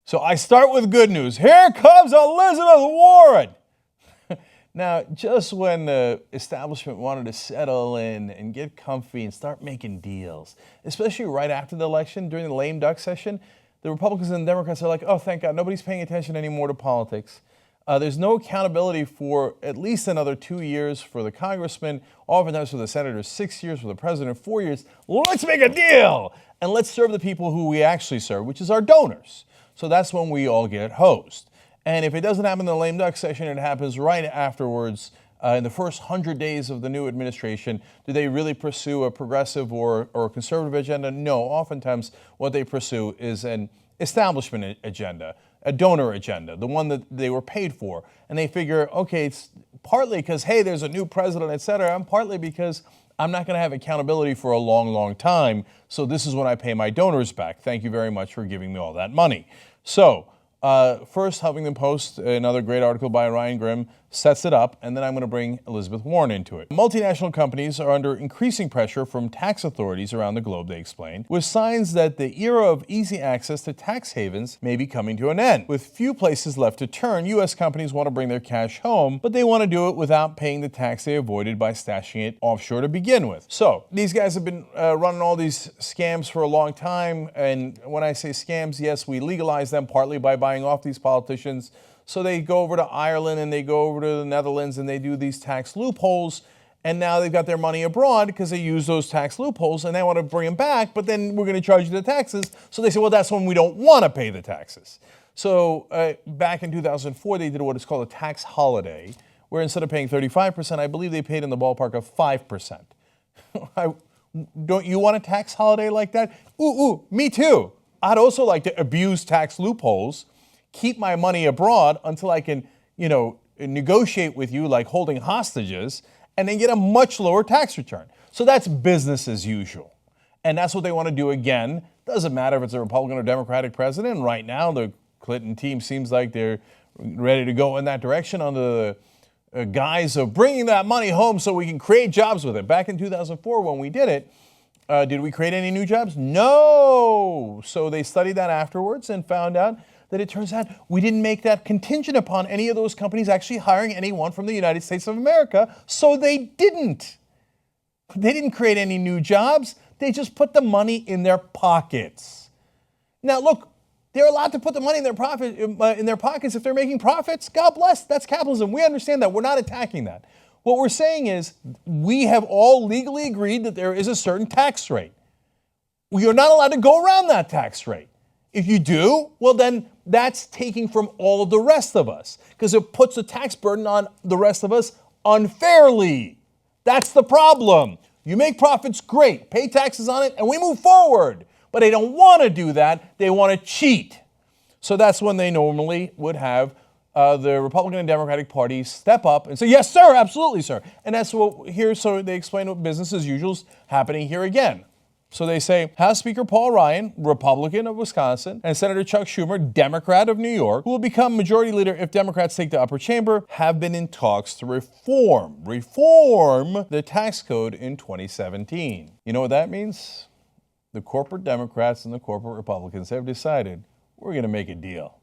So I start with good news. Here comes Elizabeth Warren. Now, just when the establishment wanted to settle in and get comfy and start making deals, especially right after the election during the lame duck session, the Republicans and Democrats are like, oh, thank God, nobody's paying attention anymore to politics. There's no accountability for at least another 2 years for the congressman, oftentimes for the senators, 6 years for the president, 4 years. Let's make a deal and let's serve the people who we actually serve, which is our donors. So that's when we all get hosed. And if it doesn't happen in the lame duck session, it happens right afterwards. In the first 100 days of the new administration, do they really pursue a progressive or a conservative agenda? No, oftentimes what they pursue is an establishment agenda, a donor agenda, the one that they were paid for. And they figure, okay, it's partly because, hey, there's a new president, et cetera, and partly because I'm not going to have accountability for a long, long time. So this is when I pay my donors back. Thank you very much for giving me all that money. So first, Huffington Post, another great article by Ryan Grimm, sets it up, and then I'm going to bring Elizabeth Warren into it. Multinational companies are under increasing pressure from tax authorities around the globe, they explain, with signs that the era of easy access to tax havens may be coming to an end. With few places left to turn, U.S. companies want to bring their cash home, but they want to do it without paying the tax they avoided by stashing it offshore to begin with. So these guys have been running all these scams for a long time, and when I say scams, yes, we legalize them partly by buying off these politicians. So they go over to Ireland and they go over to the Netherlands and they do these tax loopholes. And now they've got their money abroad because they use those tax loopholes and they want to bring them back, but then we're going to charge you the taxes. So they say, well, that's when we don't want to pay the taxes. So back in 2004, they did what is called a tax holiday, where instead of paying 35%, I believe they paid in the ballpark of 5%. Don't you want a tax holiday like that? Ooh, me too. I'd also like to abuse tax loopholes, keep my money abroad until I can, negotiate with you like holding hostages, and then get a much lower tax return. So that's business as usual. And that's what they want to do again. Doesn't matter if it's a Republican or Democratic president. Right now, the Clinton team seems like they're ready to go in that direction under the guise of bringing that money home so we can create jobs with it. Back in 2004, when we did it, did we create any new jobs? No. So they studied that afterwards and found out that it turns out we didn't make that contingent upon any of those companies actually hiring anyone from the United States of America. So they didn't. They didn't create any new jobs. They just put the money in their pockets. Now, look, they're allowed to put the money in their pockets if they're making profits. God bless. That's capitalism. We understand that. We're not attacking that. What we're saying is we have all legally agreed that there is a certain tax rate. We are not allowed to go around that tax rate. If you do, well, then that's taking from all of the rest of us because it puts a tax burden on the rest of us unfairly. That's the problem. You make profits, great, pay taxes on it, and we move forward. But they don't want to do that. They want to cheat. So that's when they normally would have the Republican and Democratic parties step up and say, yes, sir, absolutely, sir. And that's what here, so they explain what business as usual is happening here again. So they say, House Speaker Paul Ryan, Republican of Wisconsin, and Senator Chuck Schumer, Democrat of New York, who will become majority leader if Democrats take the upper chamber, have been in talks to reform the tax code in 2017. You know what that means? The corporate Democrats and the corporate Republicans have decided we're going to make a deal.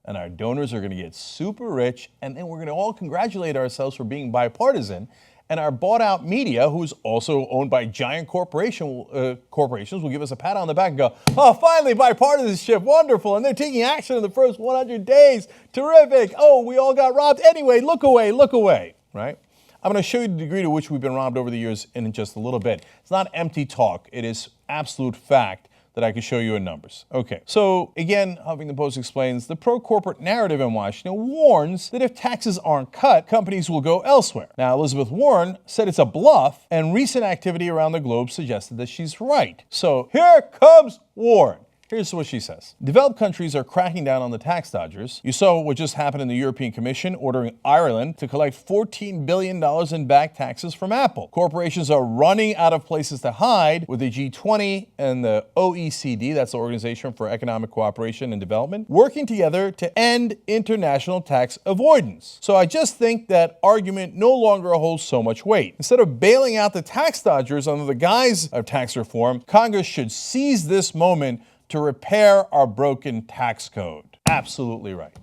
And our donors are going to get super rich, and then we're going to all congratulate ourselves for being bipartisan. And our bought-out media, who's also owned by giant corporations, will give us a pat on the back and go, oh, finally, bipartisanship, wonderful. And they're taking action in the first 100 days. Terrific. Oh, we all got robbed. Anyway, look away, right? I'm going to show you the degree to which we've been robbed over the years in just a little bit. It's not empty talk. It is absolute fact that I can show you in numbers. Okay, so again, Huffington Post explains the pro-corporate narrative in Washington warns that if taxes aren't cut, companies will go elsewhere. Now, Elizabeth Warren said it's a bluff, and recent activity around the globe suggested that she's right. So here comes Warren. Here's what she says. Developed countries are cracking down on the tax dodgers. You saw what just happened in the European Commission ordering Ireland to collect $14 billion in back taxes from Apple. Corporations are running out of places to hide with the G20 and the OECD, that's the Organization for Economic Cooperation and Development, working together to end international tax avoidance. So I just think that argument no longer holds so much weight. Instead of bailing out the tax dodgers under the guise of tax reform, Congress should seize this moment to repair our broken tax code. absolutely right.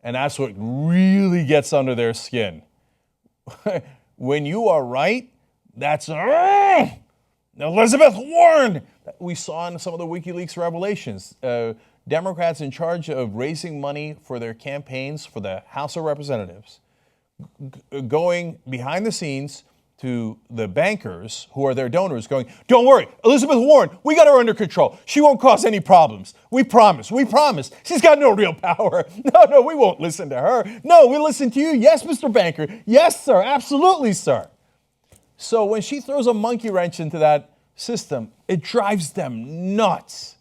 And that's what really gets under their skin. When you are right, that's Elizabeth Warren. We saw in some of the WikiLeaks revelations, Democrats in charge of raising money for their campaigns for the House of Representatives, going behind the scenes to the bankers who are their donors going, don't worry, Elizabeth Warren, we got her under control. She won't cause any problems. We promise, we promise. She's got no real power. No, we won't listen to her. No, we'll listen to you. Yes, Mr. Banker. Yes, sir, absolutely, sir. So when she throws a monkey wrench into that system, it drives them nuts.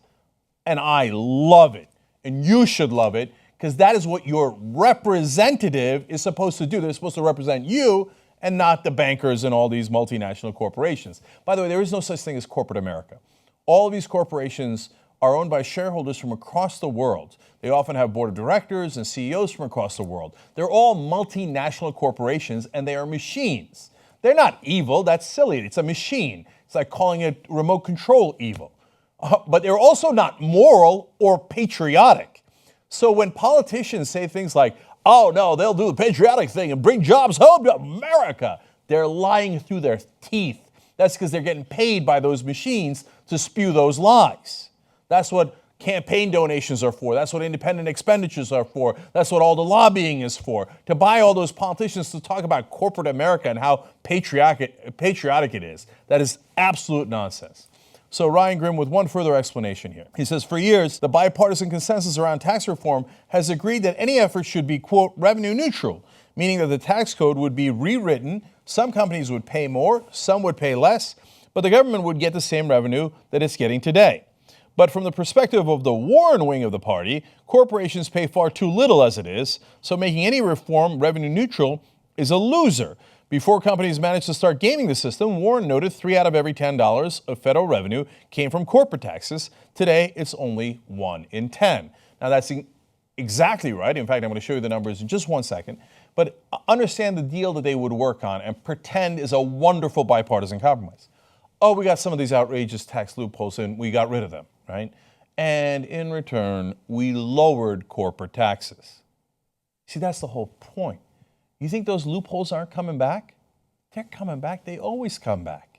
And I love it. And you should love it, because that is what your representative is supposed to do. They're supposed to represent you and not the bankers and all these multinational corporations. By the way, there is no such thing as corporate America. All of these corporations are owned by shareholders from across the world. They often have board of directors and CEOs from across the world. They're all multinational corporations, and they are machines. They're not evil. That's silly. It's a machine. It's like calling it remote control evil. But they're also not moral or patriotic. So when politicians say things like, oh no, they'll do the patriotic thing and bring jobs home to America, they're lying through their teeth. That's because they're getting paid by those machines to spew those lies. That's what campaign donations are for. That's what independent expenditures are for. That's what all the lobbying is for. To buy all those politicians to talk about corporate America and how patriotic it is. That is absolute nonsense. So Ryan Grimm with one further explanation here. He says, for years, the bipartisan consensus around tax reform has agreed that any effort should be, quote, revenue neutral, meaning that the tax code would be rewritten. Some companies would pay more, some would pay less, but the government would get the same revenue that it's getting today. But from the perspective of the Warren wing of the party, corporations pay far too little as it is, so making any reform revenue neutral is a loser. Before companies managed to start gaming the system, Warren noted 3 out of every $10 of federal revenue came from corporate taxes. Today, it's only 1 in 10. Now, that's exactly right. In fact, I'm going to show you the numbers in just 1 second. But understand the deal that they would work on and pretend is a wonderful bipartisan compromise. Oh, we got some of these outrageous tax loopholes and we got rid of them, right? And in return, we lowered corporate taxes. See, that's the whole point. You think those loopholes aren't coming back? They're coming back. They always come back.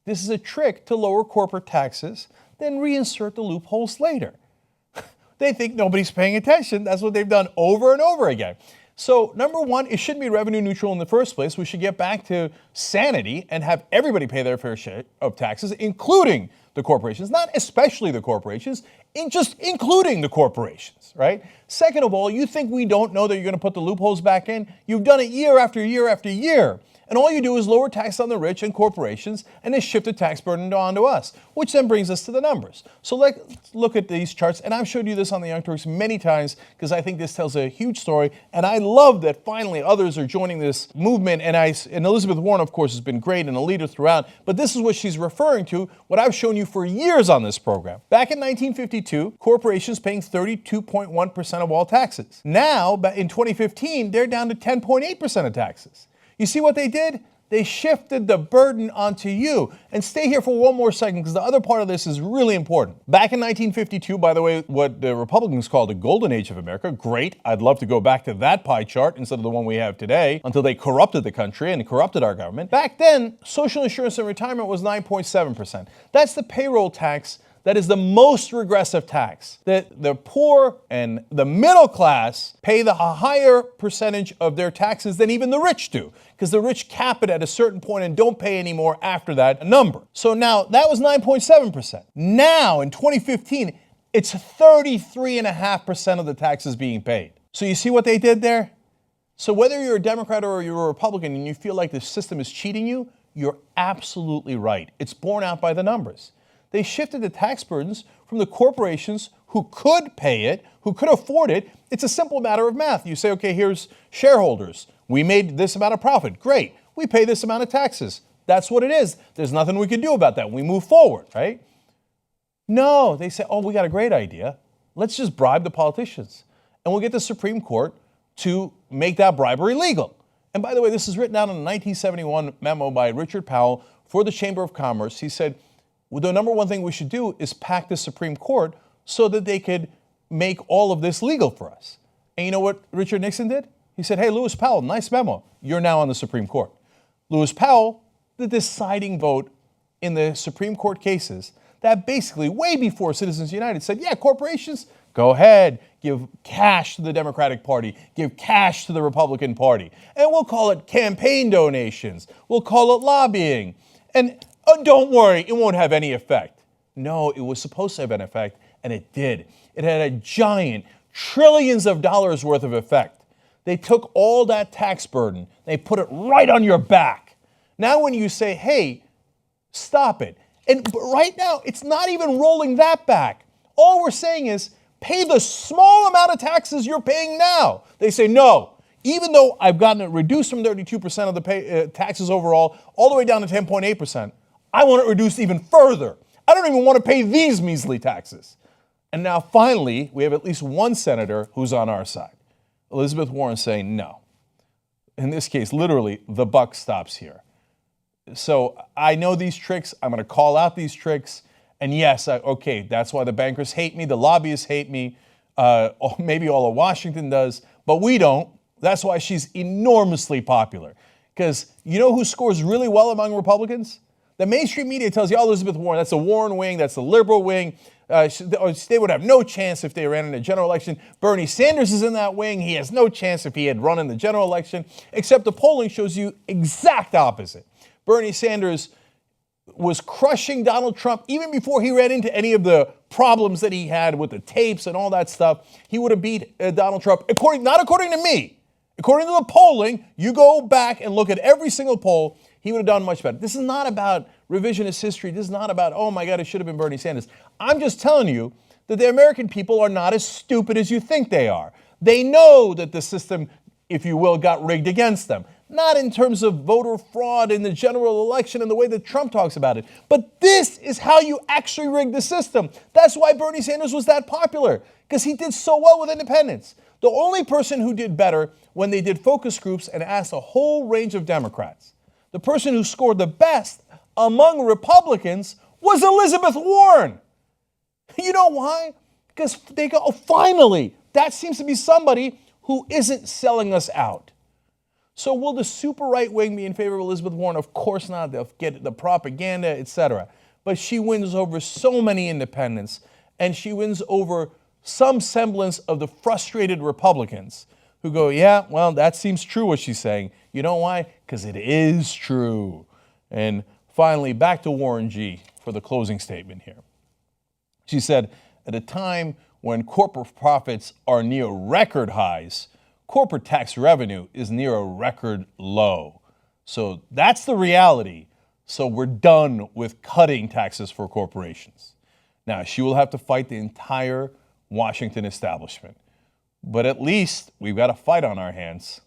This is a trick to lower corporate taxes, then reinsert the loopholes later. They think nobody's paying attention. That's what they've done over and over again. So number one, it shouldn't be revenue neutral in the first place. We should get back to sanity and have everybody pay their fair share of taxes, including the corporations, not especially the corporations, just including the corporations, right? Second of all, you think we don't know that you're going to put the loopholes back in? You've done it year after year after year. And all you do is lower tax on the rich and corporations and then shift the tax burden onto us, which then brings us to the numbers. So let's look at these charts. And I've showed you this on the Young Turks many times because I think this tells a huge story. And I love that finally others are joining this movement. And Elizabeth Warren, of course, has been great and a leader throughout. But this is what she's referring to, what I've shown you for years on this program. Back in 1952, corporations paying 32.1% of all taxes. Now, in 2015, they're down to 10.8% of taxes. You see what they did? They shifted the burden onto you. And stay here for one more second because the other part of this is really important. Back in 1952, by the way, what the Republicans called the golden age of America, great. I'd love to go back to that pie chart instead of the one we have today until they corrupted the country and corrupted our government. Back then, social insurance and retirement was 9.7%. That's the payroll tax. That is the most regressive tax. The poor and the middle class pay the higher percentage of their taxes than even the rich do, because the rich cap it at a certain point and don't pay any more after that number. So now that was 9.7%. Now in 2015, it's 33.5% of the taxes being paid. So you see what they did there? So whether you're a Democrat or you're a Republican and you feel like the system is cheating you, you're absolutely right. It's borne out by the numbers. They shifted the tax burdens from the corporations who could pay it, who could afford it. It's a simple matter of math. You say, okay, here's shareholders. We made this amount of profit. Great. We pay this amount of taxes. That's what it is. There's nothing we can do about that. We move forward, right? No, they say, oh, we got a great idea. Let's just bribe the politicians. And we'll get the Supreme Court to make that bribery legal. And by the way, this is written out in a 1971 memo by Richard Powell for the Chamber of Commerce. He said, well, the number one thing we should do is pack the Supreme Court so that they could make all of this legal for us. And you know what Richard Nixon did? He said, hey, Lewis Powell, nice memo. You're now on the Supreme Court. Lewis Powell, the deciding vote in the Supreme Court cases that basically, way before Citizens United, said, yeah, corporations, go ahead, give cash to the Democratic Party, give cash to the Republican Party. And we'll call it campaign donations. We'll call it lobbying. And don't worry, it won't have any effect. No, it was supposed to have an effect, and it did. It had a giant, trillions of dollars worth of effect. They took all that tax burden, they put it right on your back. Now when you say, hey, stop it. And right now, it's not even rolling that back. All we're saying is, pay the small amount of taxes you're paying now. They say, no, even though I've gotten it reduced from 32% of the taxes overall, all the way down to 10.8%, I want it reduced even further. I don't even want to pay these measly taxes. And now finally, we have at least one senator who's on our side. Elizabeth Warren saying no. In this case, literally, the buck stops here. So I know these tricks. I'm going to call out these tricks. And yes, okay, that's why the bankers hate me, the lobbyists hate me, maybe all of Washington does, but we don't. That's why she's enormously popular. Because you know who scores really well among Republicans? The mainstream media tells you, oh, Elizabeth Warren, that's the Warren wing, that's the liberal wing. They would have no chance if they ran in a general election. Bernie Sanders is in that wing. He has no chance if he had run in the general election, except the polling shows you exact opposite. Bernie Sanders was crushing Donald Trump even before he ran into any of the problems that he had with the tapes and all that stuff. He would have beat Donald Trump, not according to me. According to the polling, you go back and look at every single poll, he would have done much better. This is not about revisionist history. This is not about, oh my God, it should have been Bernie Sanders. I'm just telling you that the American people are not as stupid as you think they are. They know that the system, if you will, got rigged against them. Not in terms of voter fraud in the general election and the way that Trump talks about it. But this is how you actually rig the system. That's why Bernie Sanders was that popular, because he did so well with independents. The only person who did better when they did focus groups and asked a whole range of Democrats, the person who scored the best among Republicans was Elizabeth Warren. You know why? Because they go, oh, finally, that seems to be somebody who isn't selling us out. So will the super right wing be in favor of Elizabeth Warren? Of course not. They'll get the propaganda, etc. But she wins over so many independents, and she wins over some semblance of the frustrated Republicans who go, yeah, well, that seems true what she's saying. You know why? Because it is true. And finally, back to Warren G. for the closing statement here. She said, at a time when corporate profits are near record highs, corporate tax revenue is near a record low. So that's the reality. So we're done with cutting taxes for corporations. Now, she will have to fight the entire Washington establishment. But at least we've got a fight on our hands.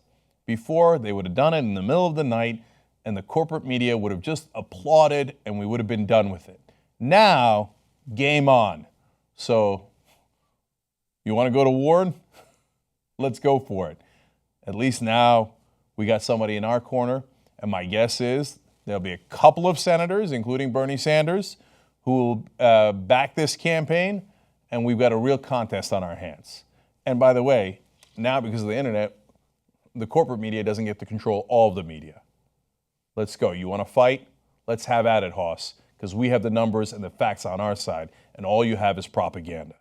Before, they would have done it in the middle of the night, and the corporate media would have just applauded, and we would have been done with it. Now, game on. So, you want to go to war? Let's go for it. At least now we got somebody in our corner, and my guess is there'll be a couple of senators, including Bernie Sanders, who will back this campaign, and we've got a real contest on our hands. And by the way, now because of the internet, the corporate media doesn't get to control all of the media. Let's go. You want to fight? Let's have at it, Hoss, because we have the numbers and the facts on our side, and all you have is propaganda.